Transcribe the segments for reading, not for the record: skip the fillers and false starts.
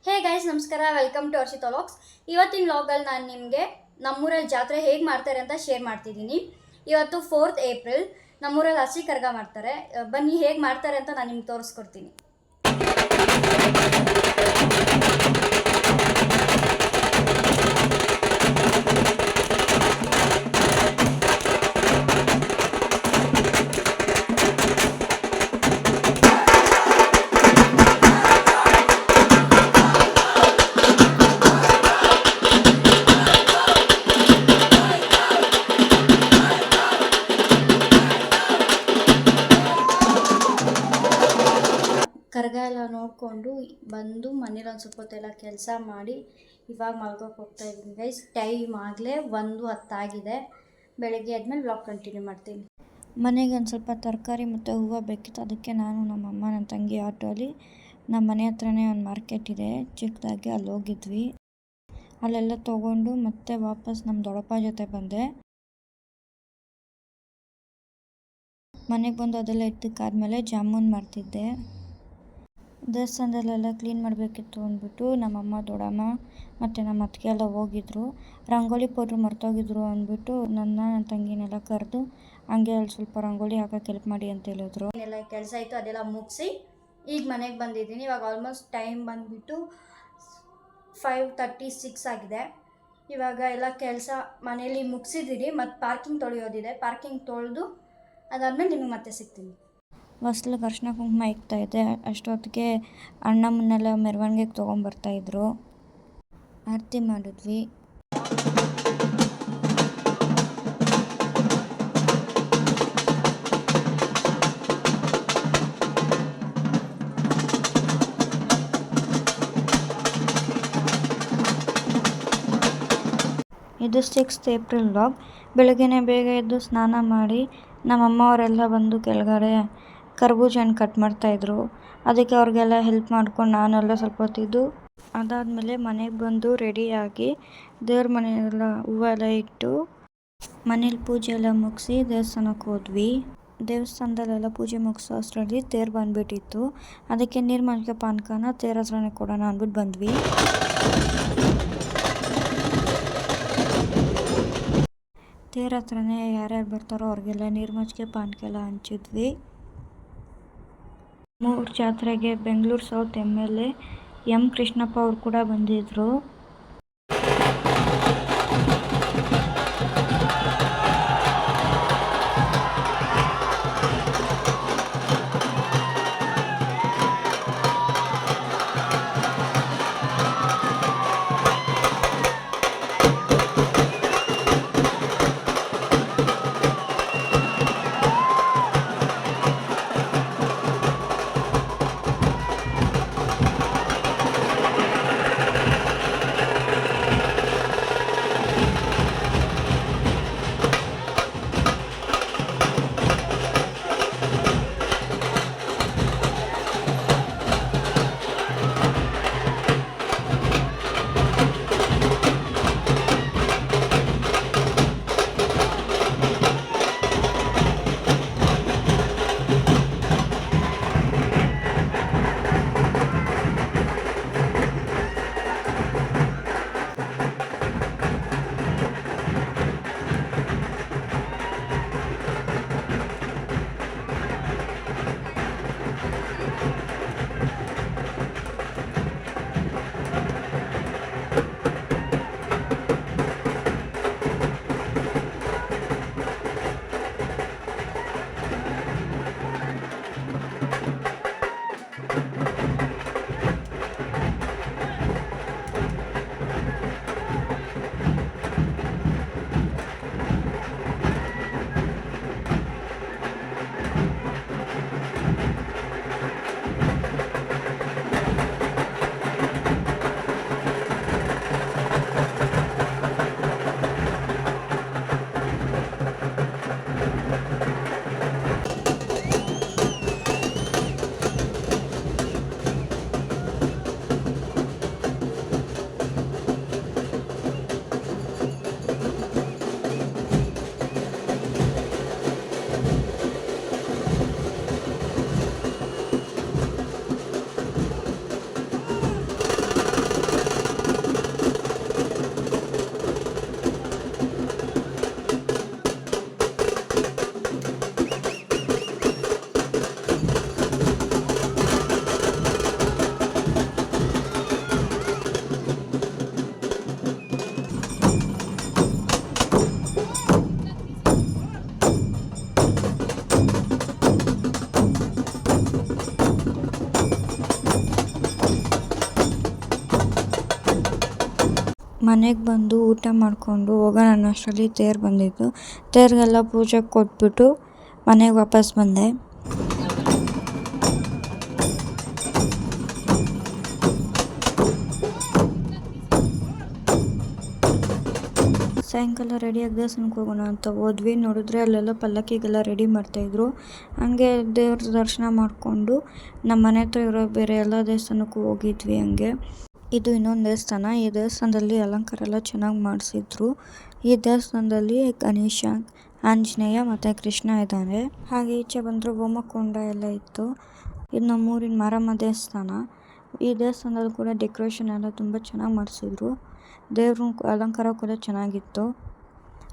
Hey guys ನಮಸ್ಕಾರ, welcome to Arshita vlogs. ಇವತ್ತಿನ ವ್ಲಾಗಲ್ಲಿ ನಾನು ನಿಮಗೆ ನಮ್ಮೂರಲ್ಲಿ ಜಾತ್ರೆ ಹೇಗೆ ಮಾಡ್ತಾರೆ ಅಂತ ಶೇರ್ ಮಾಡ್ತಿದ್ದೀನಿ. ಇವತ್ತು 4th ಏಪ್ರಿಲ್. ನಮ್ಮೂರಲ್ಲಿ ಹಸಿ ಕರಗ ಮಾಡ್ತಾರೆ. ಬನ್ನಿ ಹೇಗೆ ಮಾಡ್ತಾರೆ ಅಂತ ನಾನು ನಿಮ್ಗೆ ತೋರಿಸ್ಕೊಡ್ತೀನಿ. ಕರಗ ಎಲ್ಲ ನೋಡಿಕೊಂಡು ಬಂದು ಮನೇಲಿ ಒಂದು ಸ್ವಲ್ಪ ಹೊತ್ತೆಲ್ಲ ಕೆಲಸ ಮಾಡಿ ಇವಾಗ ಮಲ್ಗೋಕೆ ಹೋಗ್ತಾ ಇದ್ದೀನಿ ಗೈಸ್. ಟೈಮ್ ಆಗಲೇ 1:10 ಆಗಿದೆ. ಬೆಳಗ್ಗೆ ಆದಮೇಲೆ ವ್ಲಾಗ್ ಕಂಟಿನ್ಯೂ ಮಾಡ್ತೀನಿ. ಮನೆಗೆ ಒಂದು ಸ್ವಲ್ಪ ತರಕಾರಿ ಮತ್ತು ಹೂವು ಬೇಕಿತ್ತು. ಅದಕ್ಕೆ ನಾನು ನಮ್ಮಮ್ಮ ನನ್ನ ತಂಗಿ ಆಟೋಲಿ ನಮ್ಮ ಮನೆ ಹತ್ರನೇ ಒಂದು ಮಾರ್ಕೆಟ್ ಇದೆ ಚಿಕ್ಕದಾಗಿ, ಅಲ್ಲಿ ಹೋಗಿದ್ವಿ. ಅಲ್ಲೆಲ್ಲ ತೊಗೊಂಡು ಮತ್ತೆ ವಾಪಸ್ ನಮ್ಮ ದೊಡ್ಡಪ್ಪ ಜೊತೆ ಬಂದೆ. ಮನೆಗೆ ಬಂದು ಅದೆಲ್ಲ ಇದ್ದಕ್ಕಾದ್ಮೇಲೆ ಜಾಮೂನ್ ಮಾಡ್ತಿದ್ದೆ. ದೇವಸ್ಥಾನದಲ್ಲೆಲ್ಲ ಕ್ಲೀನ್ ಮಾಡಬೇಕಿತ್ತು ಅಂದ್ಬಿಟ್ಟು ನಮ್ಮಮ್ಮ, ದೊಡ್ಡಮ್ಮ ಮತ್ತು ನಮ್ಮ ಅತ್ತಿಗೆ ಎಲ್ಲ ಹೋಗಿದ್ರು. ರಂಗೋಲಿ ಪೌಡ್ರ್ ಮರ್ತೋಗಿದ್ರು ಅಂದ್ಬಿಟ್ಟು ನನ್ನ ತಂಗಿನೆಲ್ಲ ಕರೆದು ಹಂಗೆ ಅಲ್ಲಿ ಸ್ವಲ್ಪ ರಂಗೋಲಿ ಹಾಕೋಕೆ ಹೆಲ್ಪ್ ಮಾಡಿ ಅಂತ ಹೇಳಿದ್ರು. ಏನೆಲ್ಲ ಕೆಲಸ ಇತ್ತು ಅದೆಲ್ಲ ಮುಗಿಸಿ ಈಗ ಮನೆಗೆ ಬಂದಿದ್ದೀನಿ. ಇವಾಗ ಆಲ್ಮೋಸ್ಟ್ ಟೈಮ್ ಬಂದುಬಿಟ್ಟು 5:36 ಆಗಿದೆ. ಇವಾಗ ಎಲ್ಲ ಕೆಲಸ ಮನೇಲಿ ಮುಗಿಸಿದ್ದೀರಿ. ಮತ್ತು ಪಾರ್ಕಿಂಗ್ ತೊಳೆಯೋದಿದೆ. ಪಾರ್ಕಿಂಗ್ ತೊಳೆದು ಅದಾದಮೇಲೆ ನಿಮಗೆ ಮತ್ತೆ ಸಿಗ್ತೀನಿ. ಹೊಸ್ಲಿಗೆ ಅರ್ಶಿನ ಕುಂಕುಮ ಇಕ್ತಾಯಿದ್ದೆ. ಅಷ್ಟೊತ್ತಿಗೆ ಅಣ್ಣಮ್ಮನ್ನೆಲ್ಲ ಮೆರವಣಿಗೆಗೆ ತೊಗೊಂಬರ್ತಾಯಿದ್ರು. ಆರತಿ ಮಾಡಿದ್ವಿ. ಇದು 6th ಏಪ್ರಿಲ್ ವ್ಲಾಗ್. ಬೆಳಗ್ಗೆನೇ ಬೇಗ ಎದ್ದು ಸ್ನಾನ ಮಾಡಿ ನಮ್ಮಮ್ಮ ಅವರೆಲ್ಲ ಬಂದು ಕೆಳಗಡೆ ಕರ್ಬೂಜ ಹಣ್ಣು ಕಟ್ ಮಾಡ್ತಾಯಿದ್ರು. ಅದಕ್ಕೆ ಅವ್ರಿಗೆಲ್ಲ ಹೆಲ್ಪ್ ಮಾಡ್ಕೊಂಡು ನಾನೆಲ್ಲ ಸ್ವಲ್ಪ ಹೊತ್ತಿದ್ದು ಅದಾದಮೇಲೆ ಮನೆಗೆ ಬಂದು ರೆಡಿಯಾಗಿ ದೇವ್ರ ಮನೆಯೆಲ್ಲ ಹೂವೆಲ್ಲ ಇಟ್ಟು ಮನೇಲಿ ಪೂಜೆ ಎಲ್ಲ ಮುಗಿಸಿ ದೇವಸ್ಥಾನಕ್ಕೆ ಹೋದ್ವಿ. ದೇವಸ್ಥಾನದಲ್ಲೆಲ್ಲ ಪೂಜೆ ಮುಗಿಸೋ ಅಷ್ಟರಲ್ಲಿ ತೇರು ಬಂದುಬಿಟ್ಟಿತ್ತು. ಅದಕ್ಕೆ ನೀರ್ಮಲ್ಕೆ ಪಾನಕನ ತೇರ ಹತ್ರನೇ ಕೊಡೋಣ ಅಂದ್ಬಿಟ್ಟು ಬಂದ್ವಿ. ತೇರ ಹತ್ರನೇ ಯಾರ್ಯಾರು ಬರ್ತಾರೋ ಅವ್ರಿಗೆಲ್ಲ ನೀರ್ಮಜ್ಜಿಗೆ ಪಾನಕೆಲ್ಲ ಹಂಚಿದ್ವಿ. ಮೂರು ಜಾತ್ರೆಗೆ Bengaluru south MLA M Krishnappa ಅವರು ಕೂಡ ಬಂದಿದ್ದರು. ಮನೆಗೆ ಬಂದು ಊಟ ಮಾಡಿಕೊಂಡು ಹೋಗೋಣ ಅನ್ನೋಷ್ಟರಲ್ಲಿ ತೇರು ಬಂದಿತ್ತು. ತೇರಿಗೆಲ್ಲ ಪೂಜೆ ಕೊಟ್ಬಿಟ್ಟು ಮನೆಗೆ ವಾಪಸ್ ಬಂದೆ. ಸಾಯಂಕಾಲ ರೆಡಿಯಾಗಿ ದೇವಸ್ಥಾನಕ್ಕೆ ಹೋಗೋಣ ಅಂತ ಹೋದ್ವಿ. ನೋಡಿದ್ರೆ ಅಲ್ಲೆಲ್ಲ ಪಲ್ಲಕ್ಕಿಗೆಲ್ಲ ರೆಡಿ ಮಾಡ್ತಾಯಿದ್ರು. ಹಂಗೆ ದೇವ್ರ ದರ್ಶನ ಮಾಡಿಕೊಂಡು ನಮ್ಮ ಮನೆ ಹತ್ರ ಇರೋ ಬೇರೆ ಎಲ್ಲ ದೇವಸ್ಥಾನಕ್ಕೂ ಹೋಗಿದ್ವಿ. ಹಂಗೆ ಇದು ಇನ್ನೊಂದು ದೇವಸ್ಥಾನ. ಈ ದೇವಸ್ಥಾನದಲ್ಲಿ ಅಲಂಕಾರ ಎಲ್ಲ ಚೆನ್ನಾಗಿ ಮಾಡಿಸಿದ್ರು. ಈ ದೇವಸ್ಥಾನದಲ್ಲಿ ಗಣೇಶ, ಆಂಜನೇಯ ಮತ್ತು ಕೃಷ್ಣ ಇದ್ದಾನೆ. ಹಾಗೆ ಈಚೆ ಬಂದರೆ ಹೋಮಕುಂಡ ಎಲ್ಲ ಇತ್ತು. ಇದು ನಮ್ಮೂರಿನ ಮಾರಮ್ಮ ದೇವಸ್ಥಾನ. ಈ ದೇವಸ್ಥಾನದಲ್ಲಿ ಕೂಡ ಡೆಕೋರೇಷನ್ ಎಲ್ಲ ತುಂಬ ಚೆನ್ನಾಗಿ ಮಾಡಿಸಿದ್ರು. ದೇವ್ರ ಅಲಂಕಾರ ಕೂಡ ಚೆನ್ನಾಗಿತ್ತು.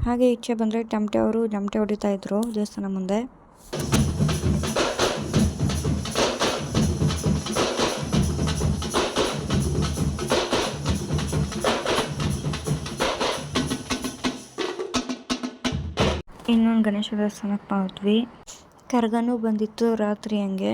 ಹಾಗೆ ಈಚೆ ಬಂದರೆ ಅವರು ಟಮಟೆ ಹೊಡಿತಾ ಇದ್ರು ದೇವಸ್ಥಾನ ಮುಂದೆ. ಇನ್ನೊಂದು ಗಣೇಶ ದೇವಸ್ಥಾನಕ್ಕೆ ಹೋದ್ವಿ. ಕರ್ಗನೂ ಬಂದಿತ್ತು ರಾತ್ರಿ. ಹಂಗೆ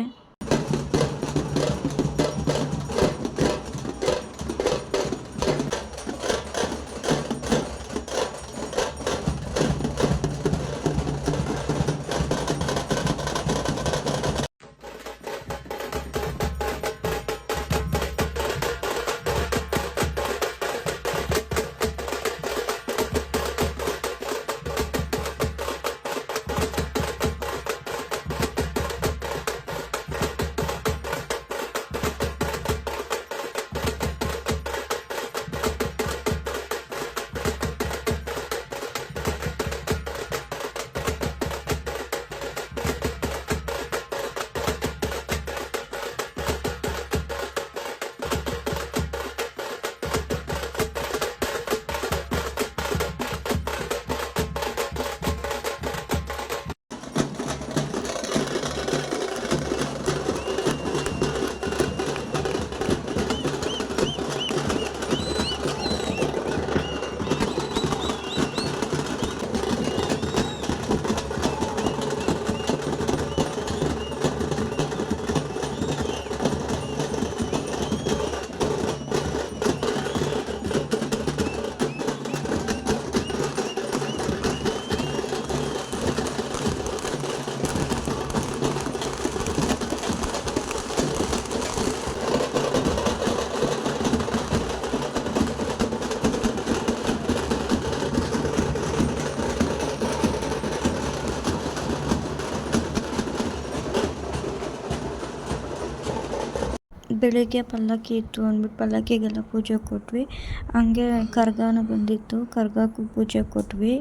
ಬೆಳಿಗ್ಗೆ ಪಲ್ಲಕ್ಕಿ ಇತ್ತು ಅಂದ್ಬಿಟ್ಟು ಪಲ್ಲಕ್ಕಿಗೆಲ್ಲ ಪೂಜೆ ಕೊಟ್ವಿ. ಹಂಗೆ ಕರ್ಗಾನು ಬಂದಿತ್ತು, ಕರ್ಗಕ್ಕೂ ಪೂಜೆ ಕೊಟ್ವಿ.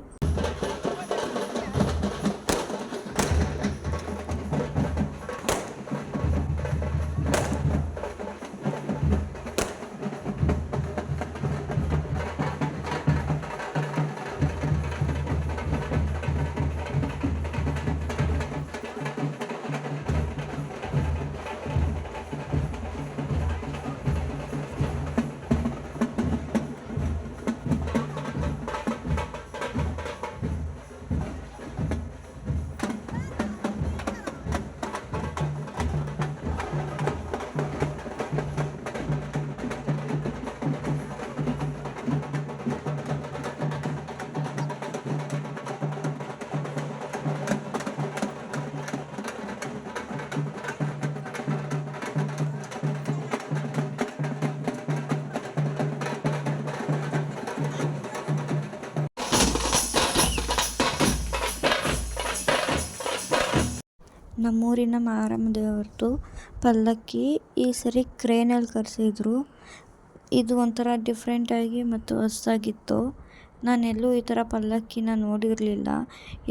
ನಮ್ಮೂರಿನ ಮಾರಮ್ಮ ದೇವ್ರದ್ದು ಪಲ್ಲಕ್ಕಿ ಈ ಸರಿ ಕ್ರೇನಲ್ಲಿ ಕರೆಸಿದ್ರು. ಇದು ಒಂಥರ ಡಿಫ್ರೆಂಟಾಗಿ ಮತ್ತು ಹೊಸದಾಗಿತ್ತು. ನಾನೆಲ್ಲೂ ಈ ಥರ ಪಲ್ಲಕ್ಕಿನ ನೋಡಿರಲಿಲ್ಲ.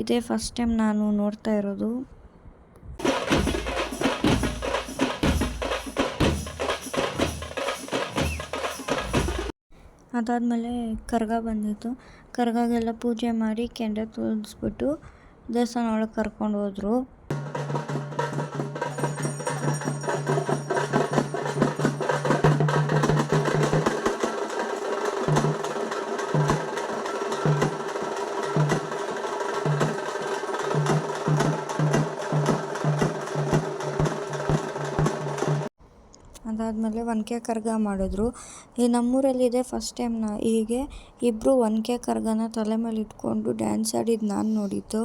ಇದೇ ಫಸ್ಟ್ ಟೈಮ್ ನಾನು ನೋಡ್ತಾ ಇರೋದು. ಅದಾದಮೇಲೆ ಕರ್ಗ ಬಂದಿತ್ತು. ಕರ್ಗಾಗೆಲ್ಲ ಪೂಜೆ ಮಾಡಿ ಕೆಂಡ ತುಳಿಸ್ಬಿಟ್ಟು ದೇವಸ್ಥಾನ ಒಳಗೆ ಕರ್ಕೊಂಡು ಹೋದರು. ಅದಾದಮೇಲೆ ಒನಕೆ ಕರ್ಗ ಮಾಡಿದ್ರು. ಈ ನಮ್ಮೂರಲ್ಲಿದೆ ಫಸ್ಟ್ ಟೈಮ್ ಹೀಗೆ ಇಬ್ಬರು ಒನಕೆ ಕರ್ಗನ ತಲೆ ಮೇಲೆ ಇಟ್ಕೊಂಡು ಡ್ಯಾನ್ಸ್ ಆಡಿದ್ದು ನಾನು ನೋಡಿದ್ದು.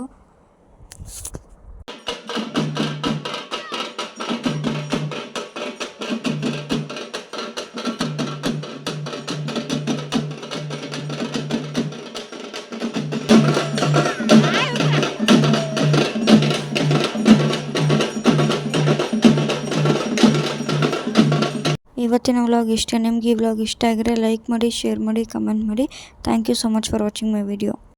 ಇವತ್ತಿನ ವ್ಲಾಗ್ ಇಷ್ಟೇ. ನಿಮ್ಗೆ ಈ ವ್ಲಾಗ್ ಇಷ್ಟ ಆಗಿದ್ರೆ ಲೈಕ್ ಮಾಡಿ, ಶೇರ್ ಮಾಡಿ, ಕಮೆಂಟ್ ಮಾಡಿ. Thank you so much for watching my video.